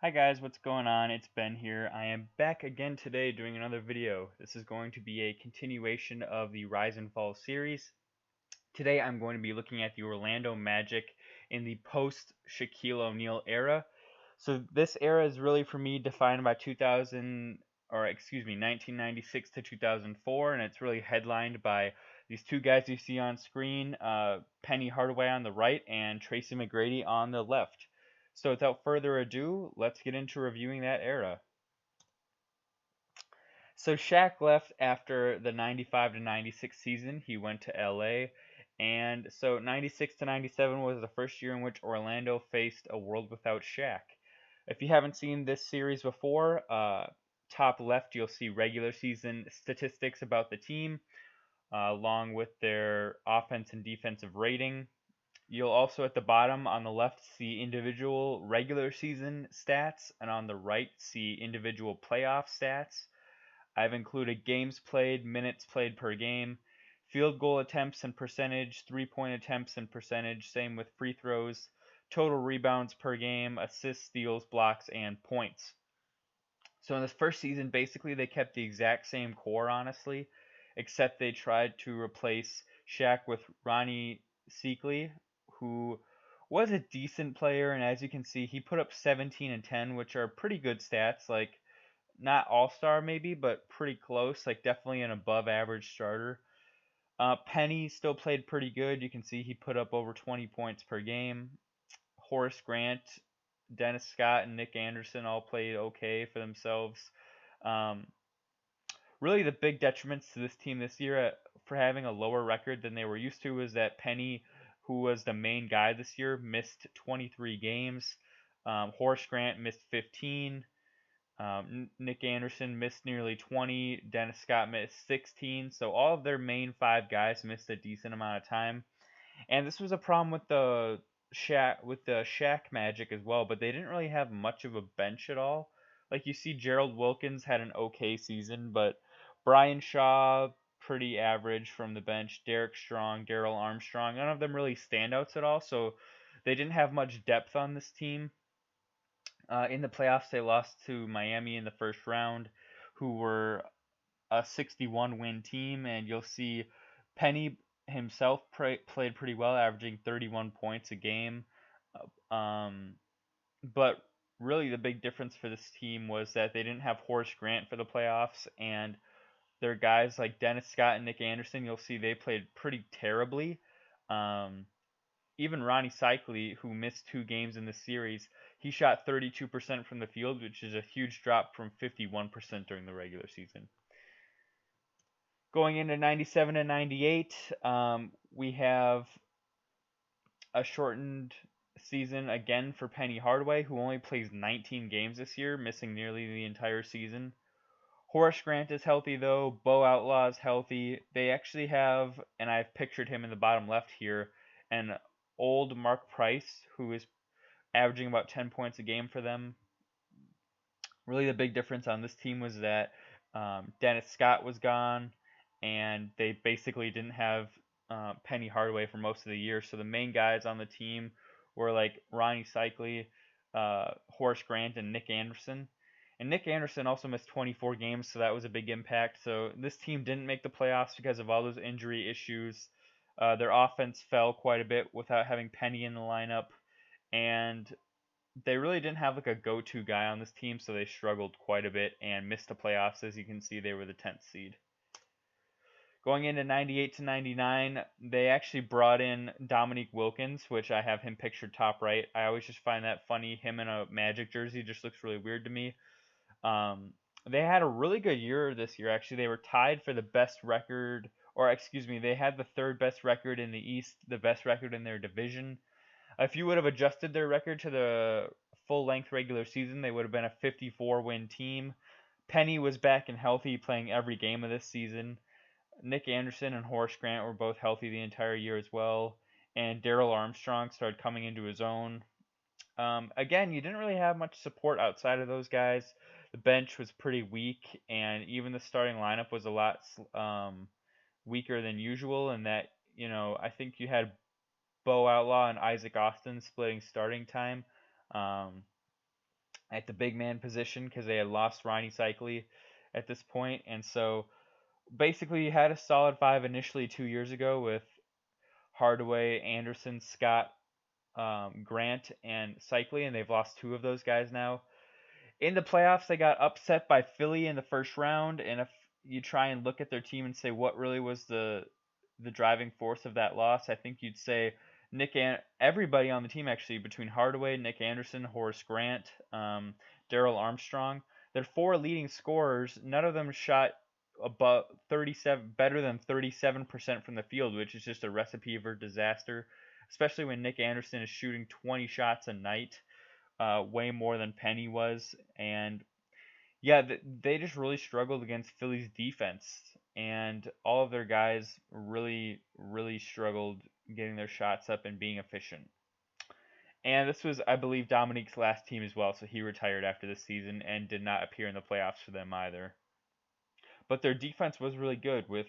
Hi guys, what's going on? It's Ben here. I am back again today doing another video. This is going to be a continuation of the Rise and Fall series. Today I'm going to be looking at the Orlando Magic in the post-Shaquille O'Neal era. So this era is really for me defined by 1996 to 2004, and it's really headlined by these two guys you see on screen, Penny Hardaway on the right and Tracy McGrady on the left. So without further ado, let's get into reviewing that era. So Shaq left after the 95 to 96 season. He went to LA. And so 96 to 97 was the first year in which Orlando faced a world without Shaq. If you haven't seen this series before, top left you'll see regular season statistics about the team, along with their offense and defensive rating. You'll also at the bottom on the left see individual regular season stats, and on the right see individual playoff stats. I've included games played, minutes played per game, field goal attempts and percentage, 3-point attempts and percentage, same with free throws, total rebounds per game, assists, steals, blocks, and points. So in this first season, basically they kept the exact same core, honestly, except they tried to replace Shaq with Ronnie Seekley, who was a decent player, and as you can see, he put up 17 and 10, which are pretty good stats, like not all-star maybe, but pretty close, like definitely an above average starter. Penny still played pretty good. You can see he put up over 20 points per game. Horace Grant, Dennis Scott, and Nick Anderson all played okay for themselves. Um, Really, the big detriments to this team this year for having a lower record than they were used to was that Penny, who was the main guy this year, missed 23 games. Horace Grant missed 15. Nick Anderson missed nearly 20. Dennis Scott missed 16. So all of their main five guys missed a decent amount of time. And this was a problem with the Shaq Magic as well, but they didn't really have much of a bench at all. Like you see, Gerald Wilkins had an okay season, but Brian Shaw pretty average from the bench. Derek Strong, Daryl Armstrong, none of them really standouts at all. So they didn't have much depth on this team. In the playoffs, they lost to Miami in the first round, who were a 61 win team, and you'll see Penny himself played pretty well, averaging 31 points a game. Um, but really, the big difference for this team was that they didn't have Horace Grant for the playoffs, and their guys like Dennis Scott and Nick Anderson, you'll see they played pretty terribly. Um, Even Ronnie Cycli, who missed 2 games in the series, he shot 32% from the field, which is a huge drop from 51% during the regular season. Going into 97 and 98, we have a shortened season again for Penny Hardaway, who only plays 19 games this year, missing nearly the entire season. Horace Grant is healthy though. Bo Outlaw is healthy. They actually have, and I've pictured him in the bottom left here, an old Mark Price who is averaging about 10 points a game for them. Really, the big difference on this team was that Dennis Scott was gone, and they basically didn't have Penny Hardaway for most of the year. So the main guys on the team were like Ronnie Cycli, Horace Grant, and Nick Anderson. And Nick Anderson also missed 24 games, so that was a big impact. So this team didn't make the playoffs because of all those injury issues. Their offense fell quite a bit without having Penny in the lineup, and they really didn't have like a go-to guy on this team, so they struggled quite a bit and missed the playoffs. As you can see, they were the 10th seed. Going into 98 to 99, they actually brought in Dominique Wilkins, which I have him pictured top right. I always just find that funny. Him in a Magic jersey just looks really weird to me. Um, they had a really good year this year, actually. They were tied for the best record, or excuse me, they had the third best record in the East, the best record in their division. If you would have adjusted their record to the full length regular season, they would have been a 54 win team. Penny was back and healthy, playing every game of this season. Nick Anderson and Horace Grant were both healthy the entire year as well. And Daryl Armstrong started coming into his own. Again, you didn't really have much support outside of those guys. The bench was pretty weak, and even the starting lineup was a lot weaker than usual. In that, I think you had Bo Outlaw and Isaac Austin splitting starting time. Um, at the big man position because they had lost Ronnie Cycli at this point, and so basically you had a solid five initially 2 years ago with Hardaway, Anderson, Scott, Grant, and Cycli, and they've lost two of those guys now. In the playoffs, they got upset by Philly in the first round, and if you try and look at their team and say what really was the driving force of that loss, I think you'd say everybody on the team actually between Hardaway, Nick Anderson, Horace Grant, Daryl Armstrong, their four leading scorers, none of them shot above 37 better than 37% from the field, which is just a recipe for disaster, especially when Nick Anderson is shooting 20 shots a night, way more than Penny was, and yeah, they just really struggled against Philly's defense, and all of their guys really, really struggled getting their shots up and being efficient. And this was, I believe, Dominique's last team as well, so he retired after this season and did not appear in the playoffs for them either. But their defense was really good with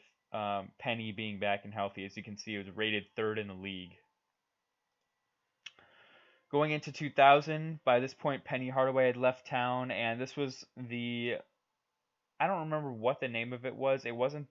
Penny being back and healthy. As you can see, it was rated third in the league. Going into 2000, by this point, Penny Hardaway had left town, and this was the I don't remember what the name of it was. It wasn't.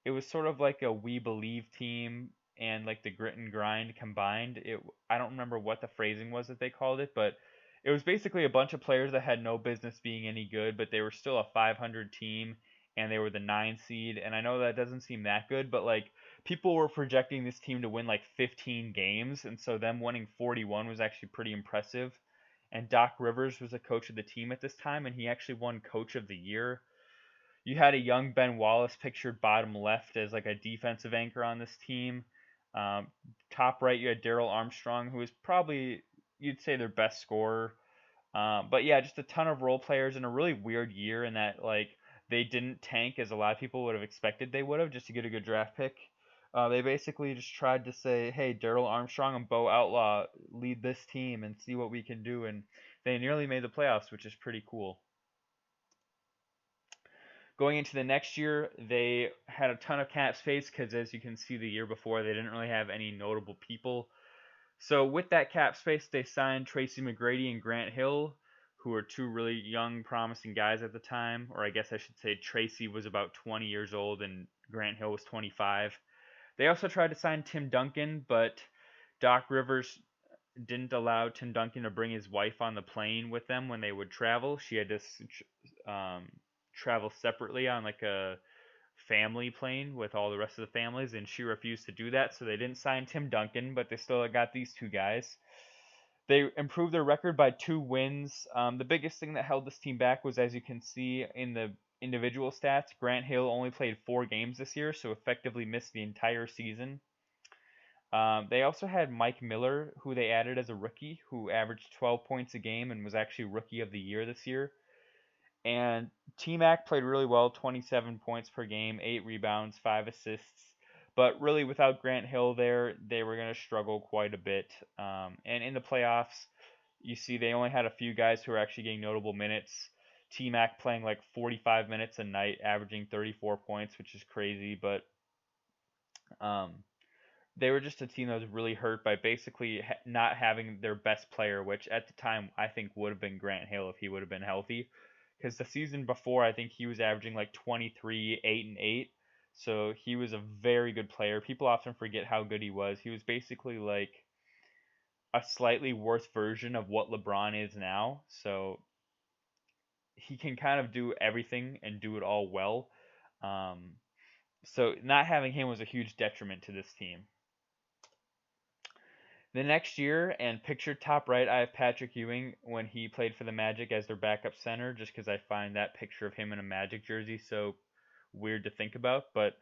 It was sort of like a We Believe team and like the Grit and Grind combined. I don't remember what the phrasing was that they called it, but it was basically a bunch of players that had no business being any good, but they were still a 500 team and they were the 9 seed. And I know that doesn't seem that good, but like people were projecting this team to win like 15 games, and so them winning 41 was actually pretty impressive. And Doc Rivers was a coach of the team at this time, and he actually won Coach of the Year. You had a young Ben Wallace pictured bottom left as like a defensive anchor on this team. Um, Top right, you had Daryl Armstrong, who was probably you'd say their best scorer. But yeah, just a ton of role players in a really weird year in that like they didn't tank as a lot of people would have expected they would have just to get a good draft pick. They basically just tried to say, hey, Daryl Armstrong and Bo Outlaw lead this team and see what we can do, and they nearly made the playoffs, which is pretty cool. Going into the next year, they had a ton of cap space because, as you can see, the year before they didn't really have any notable people. So with that cap space, they signed Tracy McGrady and Grant Hill, who were two really young, promising guys at the time. Or I guess I should say Tracy was about 20 years old and Grant Hill was 25. They also tried to sign Tim Duncan, but Doc Rivers didn't allow Tim Duncan to bring his wife on the plane with them when they would travel. She had to um, travel separately on like a family plane with all the rest of the families, and she refused to do that. So they didn't sign Tim Duncan, but they still got these two guys. They improved their record by 2 wins. The biggest thing that held this team back was, as you can see in the individual stats, Grant Hill only played 4 games this year, so effectively missed the entire season. They also had Mike Miller, who they added as a rookie, who averaged 12 points a game and was actually Rookie of the Year this year. And T-Mac played really well, 27 points per game, 8 rebounds, 5 assists. But really, without Grant Hill there, they were going to struggle quite a bit. And in the playoffs, you see they only had a few guys who were actually getting notable minutes. T-Mac playing like 45 minutes a night, averaging 34 points, which is crazy. But um, they were just a team that was really hurt by basically not having their best player, which at the time I think would have been Grant Hill if he would have been healthy. Because the season before, I think he was averaging like 23, 8, and 8. So he was a very good player. People often forget how good he was. He was basically like a slightly worse version of what LeBron is now. So he can kind of do everything and do it all well. Um, so not having him was a huge detriment to this team. The next year, and pictured top right, I have Patrick Ewing when he played for the Magic as their backup center, just because I find that picture of him in a Magic jersey so weird to think about. But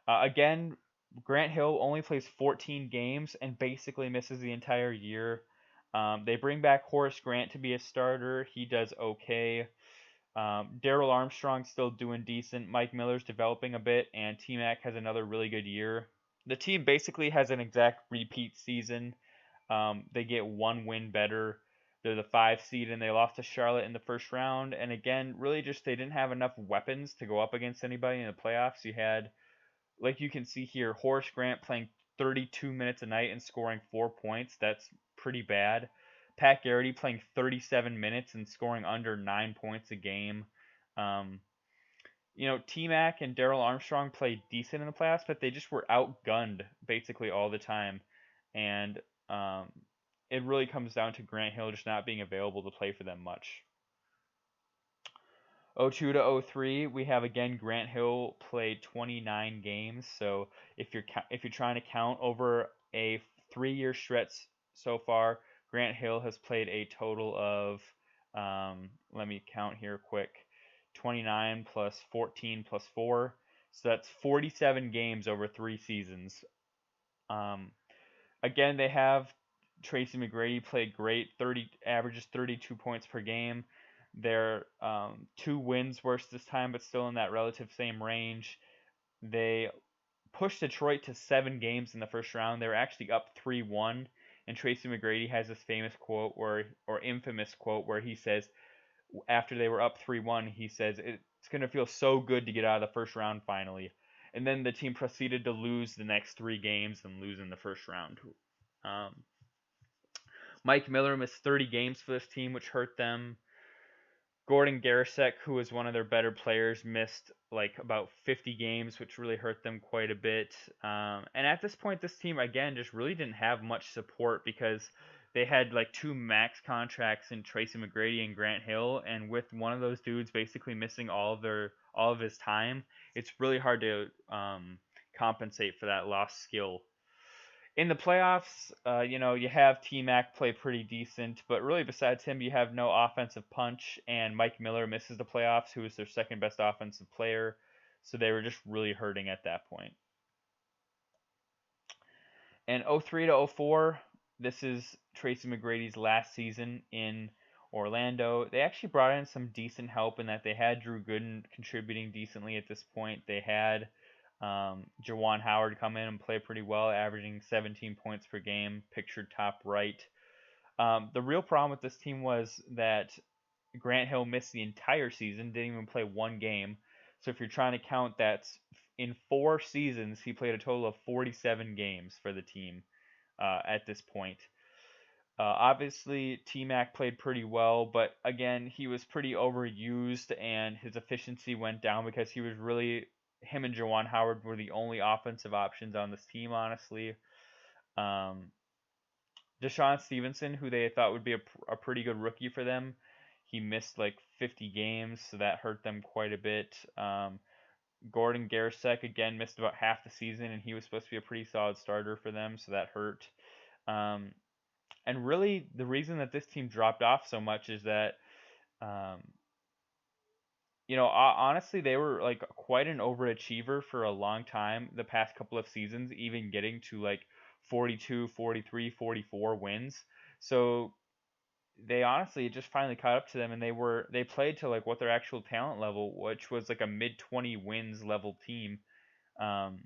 again, Grant Hill only plays 14 games and basically misses the entire year. They bring back Horace Grant to be a starter. He does okay. Daryl Armstrong's still doing decent. Mike Miller's developing a bit, and T Mac has another really good year. The team basically has an exact repeat season. They get 1 win better. They're the 5 seed and they lost to Charlotte in the first round. And again, really just they didn't have enough weapons to go up against anybody in the playoffs. You had, like you can see here, Horace Grant playing 32 minutes a night and scoring 4 points. That's pretty bad. Pat Garrity playing 37 minutes and scoring under 9 points a game. Um, T-Mac and Daryl Armstrong played decent in the playoffs, but they just were outgunned basically all the time. And um, it really comes down to Grant Hill just not being available to play for them much. 02 to 03, we have again Grant Hill played 29 games. So if you're trying to count over a 3-year stretch so far, Grant Hill has played a total of let me count here quick. 29 plus 14 plus 4. So that's 47 games over 3 seasons. Um, Again, they have Tracy McGrady played great, averages 32 points per game. They're 2 wins worse this time, but still in that relative same range. They pushed Detroit to 7 games in the first round. They were actually up 3-1, and Tracy McGrady has this infamous quote where he says, after they were up 3-1, he says it's going to feel so good to get out of the first round finally. And then the team proceeded to lose the next 3 games and lose in the first round. Um, Mike Miller missed 30 games for this team, which hurt them. Gordon Garasek, who was one of their better players, missed like about 50 games, which really hurt them quite a bit. And at this point, this team again just really didn't have much support because they had like 2 max contracts in Tracy McGrady and Grant Hill, and with one of those dudes basically missing all of his time, it's really hard to compensate for that lost skill. In the playoffs, you have T-Mac play pretty decent, but really besides him, you have no offensive punch, and Mike Miller misses the playoffs, who is their second best offensive player, so they were just really hurting at that point. And 03 to 04, this is Tracy McGrady's last season in Orlando. They actually brought in some decent help in that they had Drew Gooden contributing decently at this point. They had Juwan Howard come in and play pretty well, averaging 17 points per game, pictured top right. The real problem with this team was that Grant Hill missed the entire season, didn't even play 1 game. So if you're trying to count, that's in 4 seasons, he played a total of 47 games for the team at this point. Obviously, T-Mac played pretty well, but again, he was pretty overused and his efficiency went down because him and Juwan Howard were the only offensive options on this team, honestly. Deshaun Stevenson, who they thought would be a pretty good rookie for them, he missed like 50 games, so that hurt them quite a bit. Gordon Garasek, again, missed about half the season, and he was supposed to be a pretty solid starter for them, so that hurt. And really, the reason that this team dropped off so much is that, honestly, they were like quite an overachiever for a long time the past couple of seasons, even getting to like 42, 43, 44 wins. So they honestly just finally caught up to them, and they played to like what their actual talent level, which was like a mid 20 wins level team. Um,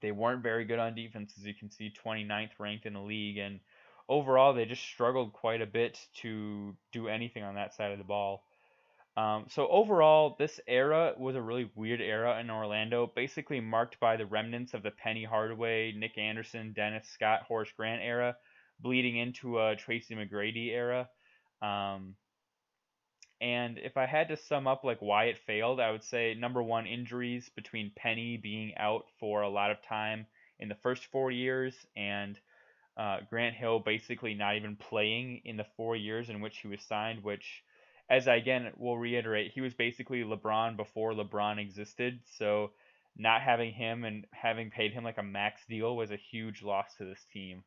they weren't very good on defense, as you can see, 29th ranked in the league, and overall they just struggled quite a bit to do anything on that side of the ball. So overall, this era was a really weird era in Orlando, basically marked by the remnants of the Penny Hardaway, Nick Anderson, Dennis Scott, Horace Grant era, bleeding into a Tracy McGrady era. Um, and if I had to sum up like why it failed, I would say number one, injuries, between Penny being out for a lot of time in the first 4 years and Grant Hill basically not even playing in the 4 years in which he was signed, which, as I again will reiterate, he was basically LeBron before LeBron existed. So not having him and having paid him like a max deal was a huge loss to this team.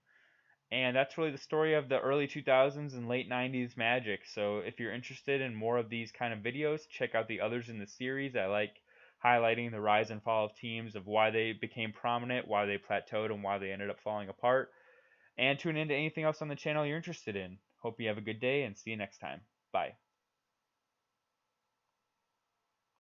And that's really the story of the early 2000s and late 90s Magic. So if you're interested in more of these kind of videos, check out the others in the series. I like highlighting the rise and fall of teams, of why they became prominent, why they plateaued, and why they ended up falling apart. And tune into anything else on the channel you're interested in. Hope you have a good day and see you next time. Bye.